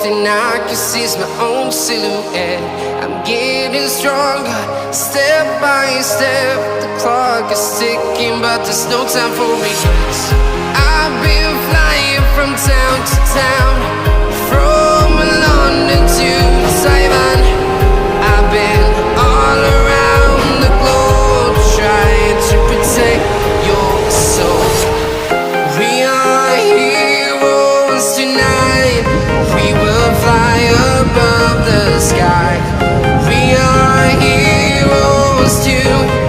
thing I can see is my own silhouette. I'm getting stronger, step by step. The clock is ticking, but there's no time for regrets. I've been flying from town to town, from London to Taiwan. I've been all around the globe, trying to protect your soul. We are heroes tonight. We will fly above the sky. We are heroes tonight.